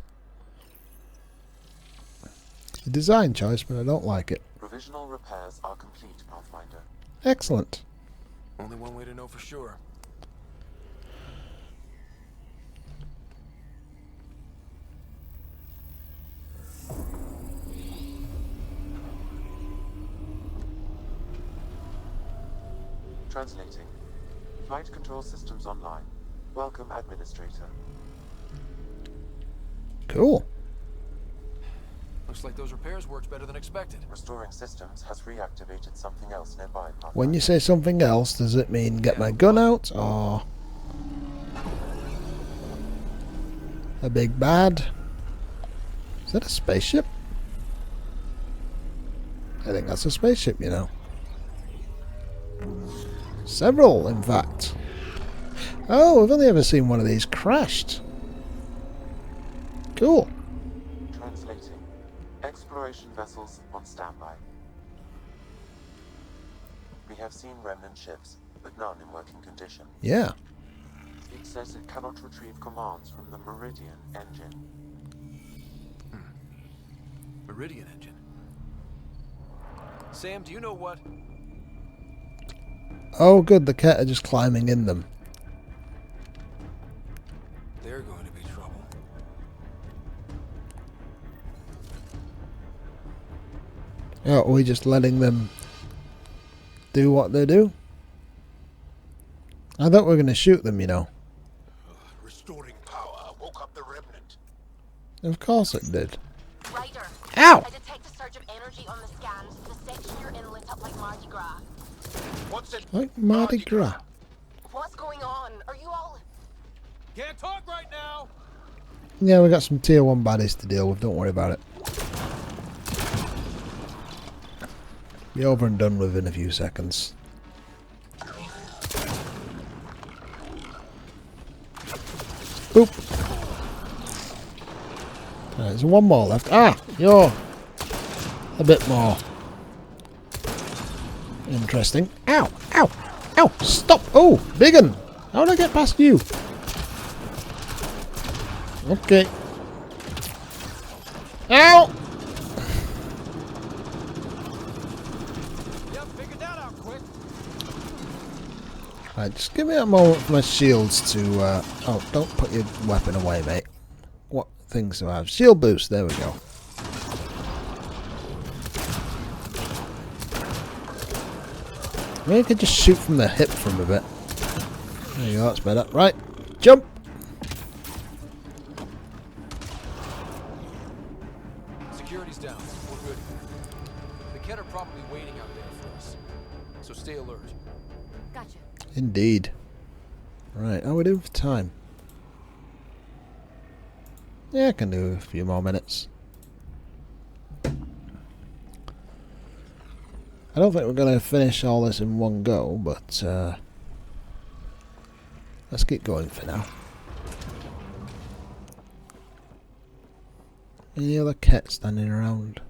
It's a design choice, but I don't like it. Provisional repairs are complete, Pathfinder. Excellent. Only one way to know for sure. Translating. Flight control systems online. Welcome, Administrator. Cool. Looks like those repairs worked better than expected. Restoring systems has reactivated something else nearby, Pathfinder. When you say something else, does it mean get my gun out, or a big bad? Is that a spaceship? I think that's a spaceship, you know. Several, in fact. Oh, I've only ever seen one of these crashed. Cool. Translating. Exploration vessels on standby. We have seen Remnant ships, but none in working condition. Yeah. It says it cannot retrieve commands from the Meridian engine. Meridian engine. Sam, do you know what? Oh good, the cat are just climbing in them. They're going to be trouble. Oh, are we just letting them do what they do? I thought we were going to shoot them, you know. Restoring power woke up the Remnant. Of course it did. Ryder. Ow! I detect a surge of energy on the scans. The section you're in lit up like Mardi Gras. What's it? Like Mardi Gras. What's going on? Are you all... Can't talk right now! Yeah, we got some tier 1 baddies to deal with, don't worry about it. Be over and done with in a few seconds. Boop! Right, there's one more left. Ah! You're a bit more interesting. Ow! Ow! Ow! Stop! Oh! Big un! How did I get past you? Okay. Ow! Yep, figured that out quick. Right, just give me a moment for my shields to... oh, don't put your weapon away, mate. What things do I have? Shield boost, there we go. Maybe I could just shoot from the hip from a bit. There you go, that's better. Right, jump! Security's down. We're good. The Kett are probably waiting out there for us. So stay alert. Gotcha. Indeed. Right, how are we doing for time? Yeah, I can do a few more minutes. I don't think we're going to finish all this in one go, but let's keep going for now. Any other cats standing around?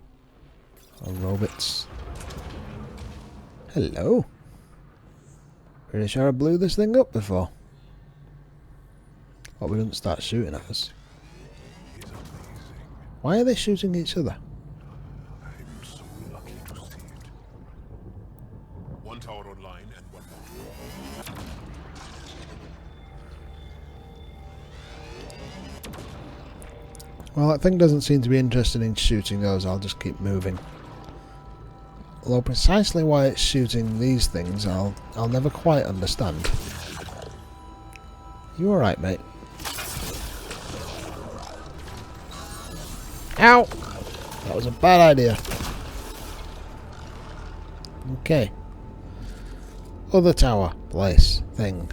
Or robots? Hello. Pretty sure I blew this thing up before. Hope we didn't start shooting at us. Why are they shooting each other? I'm so lucky to see it. One tower online and one more. Well, that thing doesn't seem to be interested in shooting those. I'll just keep moving. Although precisely why it's shooting these things, I'll never quite understand. You alright, mate? Ow! That was a bad idea. Okay. Other tower, place, thing.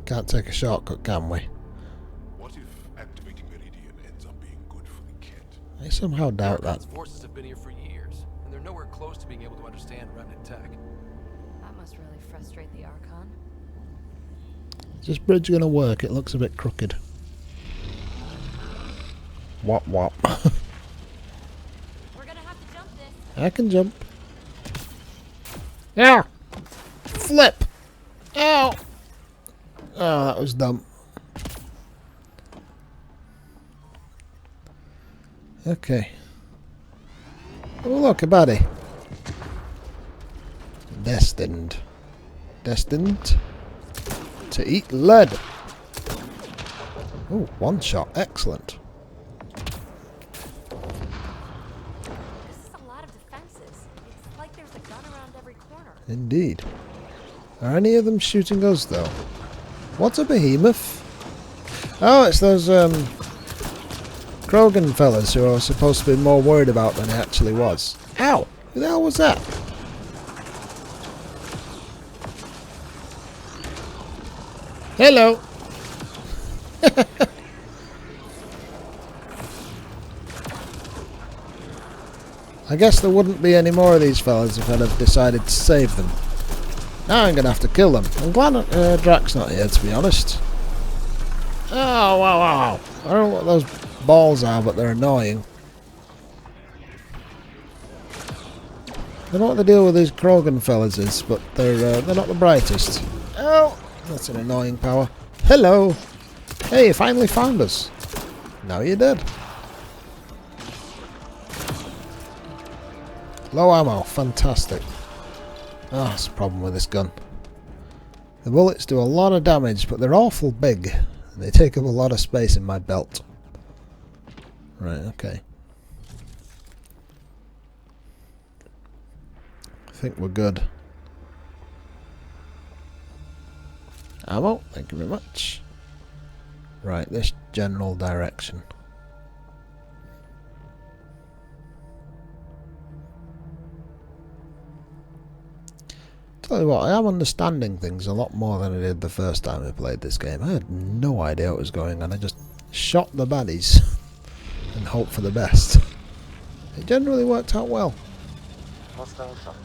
Can't take a shortcut, can we? What if activating Meridian ends up being good for the Kett? I somehow doubt that. Archon's forces have been here for years, and they're nowhere close to being able to understand Remnant tech. That must really frustrate the Archon. Is this bridge gonna work? It looks a bit crooked. Wop wop. We're gonna have to jump this. I can jump. Yeah. Flip. Ow. Oh, that was dumb. Okay. Oh, look, a baddie. Destined. Destined to eat lead. Oh, one shot. Excellent. This is a lot of defenses. It's like there's a gun around every corner. Indeed. Are any of them shooting us, though? What's a behemoth? Oh, it's those Krogan fellas who I was supposed to be more worried about than I actually was. Ow! Who the hell was that? Hello! I guess there wouldn't be any more of these fellas if I'd have decided to save them. Now I'm going to have to kill them. I'm glad Drax's not here, to be honest. Oh, wow, wow. I don't know what those balls are, but they're annoying. I don't know what the deal with these Krogan fellas is, but they're not the brightest. Oh, that's an annoying power. Hello. Hey, you finally found us. Now you're dead. Low ammo. Fantastic. Ah, that's the problem with this gun. The bullets do a lot of damage, but they're awful big. And they take up a lot of space in my belt. Right, okay. I think we're good. Ammo, thank you very much. Right, this general direction. Tell you what, I am understanding things a lot more than I did the first time I played this game. I had no idea what was going on. I just shot the baddies and hoped for the best. It generally worked out well. Hostile shot.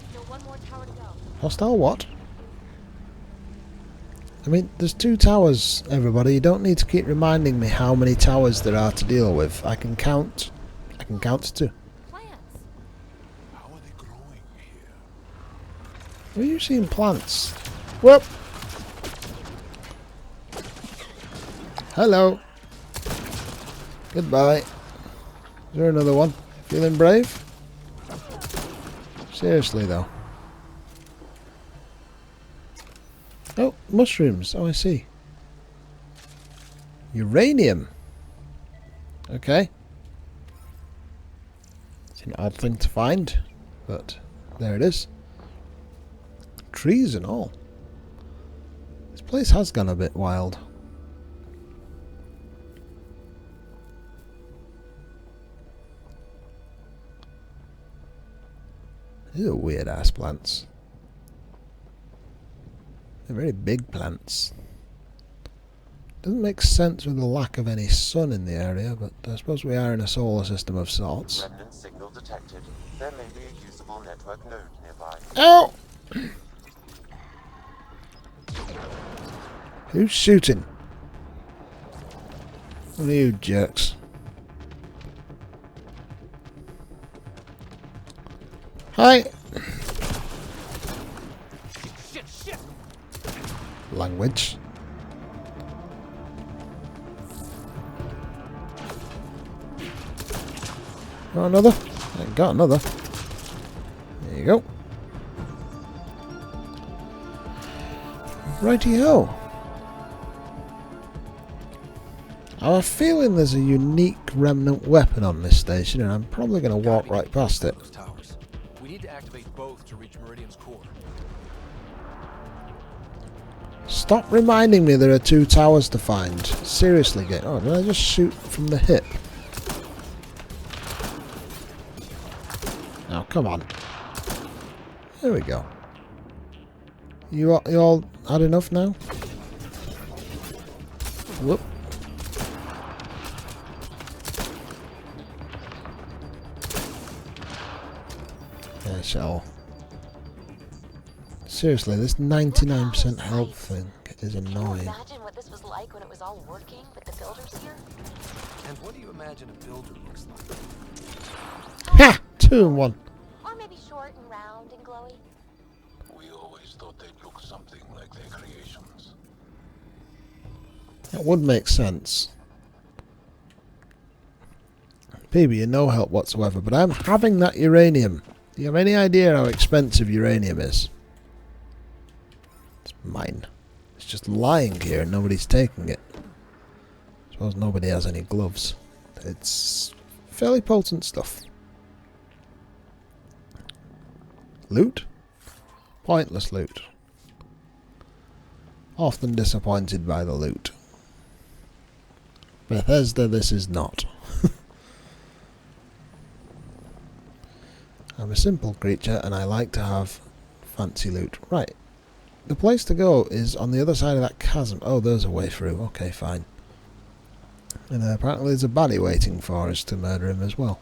Still one more tower to go. Hostile what? I mean, there's 2 towers, everybody. You don't need to keep reminding me how many towers there are to deal with. I can count to 2. Where are you seeing plants? Whoop! Hello. Goodbye. Is there another one? Feeling brave? Seriously though. Oh, mushrooms. Oh, I see. Uranium. Okay. It's an odd thing to find, but there it is. Trees and all. This place has gone a bit wild. These are weird ass plants. They're very big plants. Doesn't make sense with the lack of any sun in the area, but I suppose we are in a solar system of sorts. Remnant signal detected. There may be a usable network node nearby. Ow! Who's shooting? What are you jerks? Hi! Shit! Language. Got another? I got another. There you go. Righty-ho. I have a feeling there's a unique Remnant weapon on this station, and I'm probably going to walk right past it. We need to activate both to reach Meridian's core. Stop reminding me there are 2 towers to find. Seriously, game. Oh, did I just shoot from the hip? Now, come on. There we go. You all had enough now? Whoop. Yeah, shell. Seriously, this 99% health thing is annoying. Imagine what this was like when it was all working with the builders here. And what do you imagine a builder looks like? Ha! 2 in 1. Or maybe short and round and glowy. We always thought they'd look something like their creations. That would make sense. PB, you're no help whatsoever, but I'm having that uranium. Do you have any idea how expensive uranium is? It's mine. It's just lying here and nobody's taking it. I suppose nobody has any gloves. It's fairly potent stuff. Loot? Pointless loot. Often disappointed by the loot. Bethesda, this is not. I'm a simple creature and I like to have fancy loot. Right. The place to go is on the other side of that chasm. Oh, there's a way through. Okay, fine. And apparently there's a baddie waiting for us to murder him as well.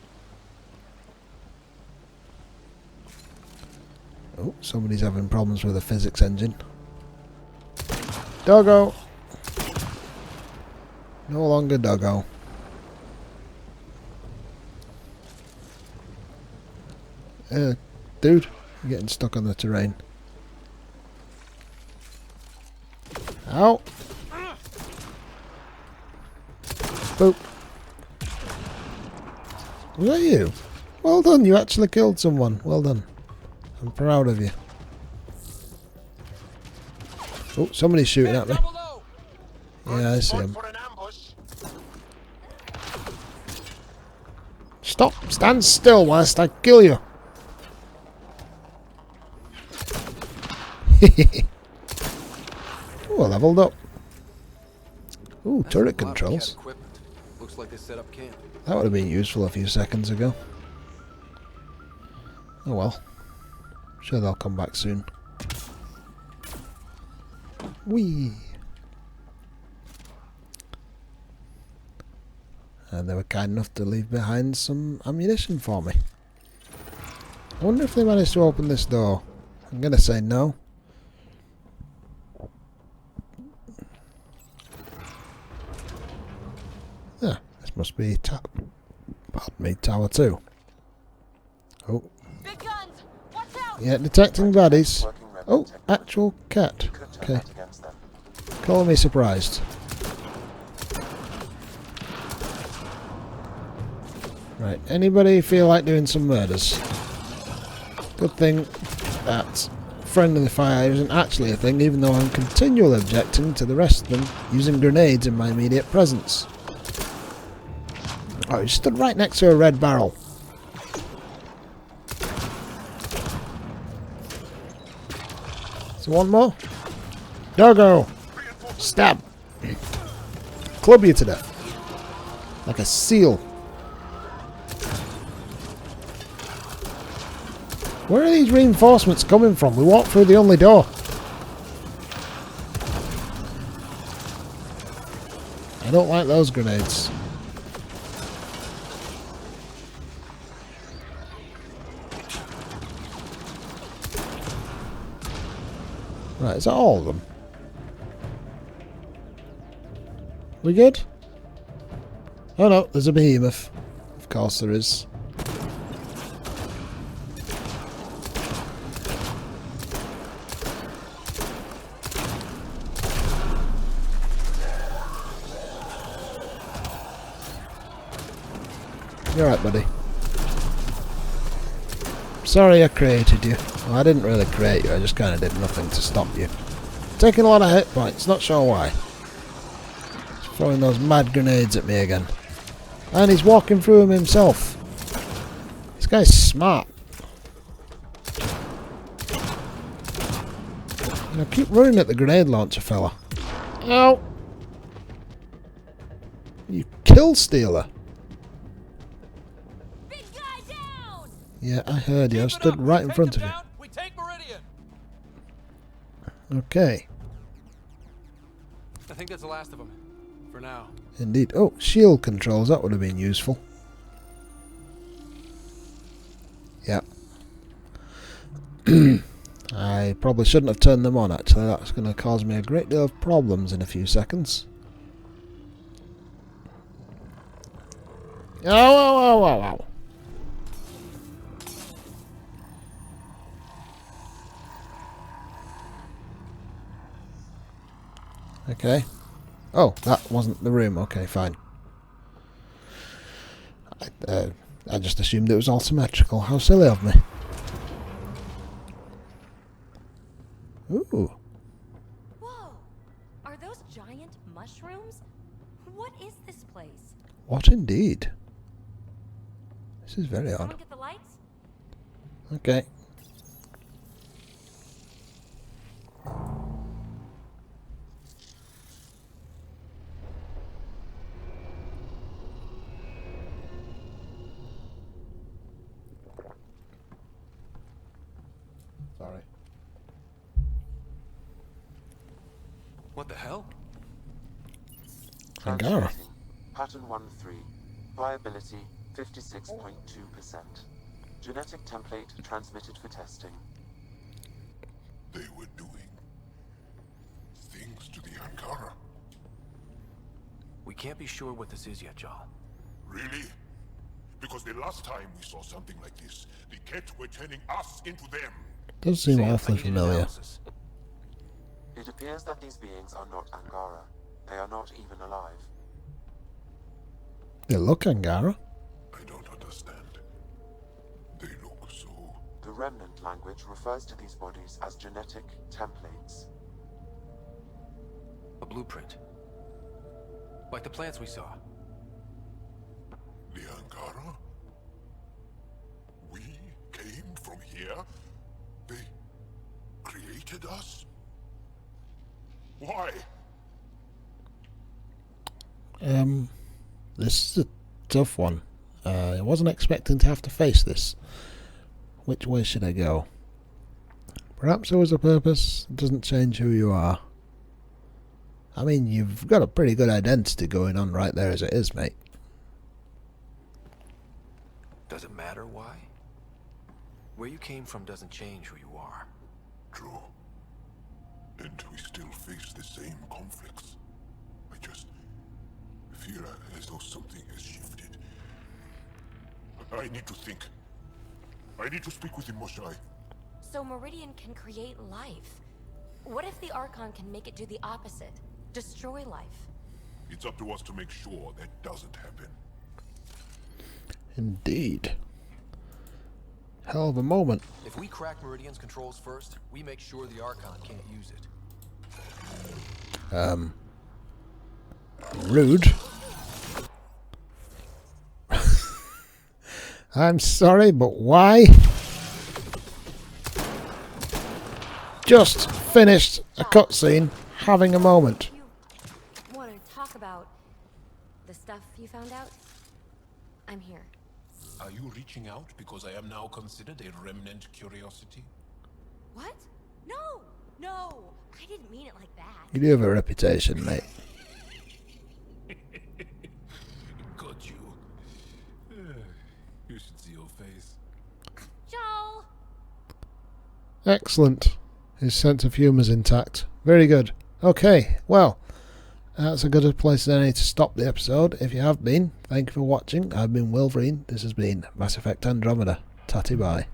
Oh, somebody's having problems with the physics engine. Doggo! No longer doggo. Dude, you're getting stuck on the terrain. Ow! Boop. Was that you? Well done, you actually killed someone. Well done. I'm proud of you. Oh, somebody's shooting at me. Yeah, I see him. Stop! Stand still whilst I kill you! Oh, I leveled up. Ooh, That's turret a lot of controls. cat equipment. Looks like they set up camp. That would have been useful a few seconds ago. Oh well. Sure they'll come back soon. Whee! And they were kind enough to leave behind some ammunition for me. I wonder if they managed to open this door. I'm going to say no. Ah, this must be pardon me, Tower 2. Oh. Big guns! Watch out! Yeah, detecting baddies. Oh, actual cat. Okay. Call me surprised. Right, anybody feel like doing some murders? Good thing that friendly fire isn't actually a thing, even though I'm continually objecting to the rest of them using grenades in my immediate presence. Oh, he stood right next to a red barrel. So one more. Doggo! Stab! Club you to death. Like a seal. Where are these reinforcements coming from? We walked through the only door. I don't like those grenades. Right, is that all of them? We good? Oh no, there's a behemoth. Of course there is. You're right, buddy. Sorry I created you. Well, I didn't really create you, I just kind of did nothing to stop you. Taking a lot of hit points, not sure why. He's throwing those mad grenades at me again. And he's walking through them himself. This guy's smart. And I keep running at the grenade launcher fella. Ow! You kill stealer. Yeah, I heard you. I stood right in front of you. We take Meridian. Okay. I think that's the last of them. For now. Indeed. Oh, shield controls. That would have been useful. Yeah. I probably shouldn't have turned them on, actually. That's going to cause me a great deal of problems in a few seconds. Oh, oh, oh, oh, oh. Okay. Oh, that wasn't the room. Okay, fine. I just assumed it was all symmetrical. How silly of me. Ooh. Whoa! Are those giant mushrooms? What is this place? What indeed? This is very odd. Someone get the lights? Okay. Sorry. What the hell? Angara. Pattern 1-3. Viability 56.2%. Genetic template transmitted for testing. They were doing things to the Angara. We can't be sure what this is yet, Jarl. Really? Because the last time we saw something like this, the Ket were turning us into them. Does seem awfully familiar. It appears that these beings are not Angara. They are not even alive. They look Angara. I don't understand. They look so... The Remnant language refers to these bodies as genetic templates. A blueprint. Like the plants we saw. The Angara? We came from here? They created us? Why? This is a tough one. I wasn't expecting to have to face this. Which way should I go? Perhaps there was a purpose. It doesn't change who you are. I mean, you've got a pretty good identity going on right there as it is, mate. Does it matter why? Where you came from doesn't change who you are. True. And we still face the same conflicts. I just feel as though something has shifted. I need to think. I need to speak with him, Moshai. So Meridian can create life. What if the Archon can make it do the opposite? Destroy life? It's up to us to make sure that doesn't happen. Indeed. Hell of a moment. If we crack Meridian's controls first, we make sure the Archon can't use it. Rude. I'm sorry, but why? Just finished a cutscene, having a moment. You want to talk about the stuff you found out? I'm here. Are you reaching out because I am now considered a remnant curiosity? What? No! No! I didn't mean it like that. You do have a reputation, mate. Got you. You should see your face. Joel! Excellent. His sense of humour's intact. Very good. Okay, well, that's a good place as any to stop the episode. If you have been, thank you for watching. I've been Wolverine. This has been Mass Effect Andromeda. Tatty bye.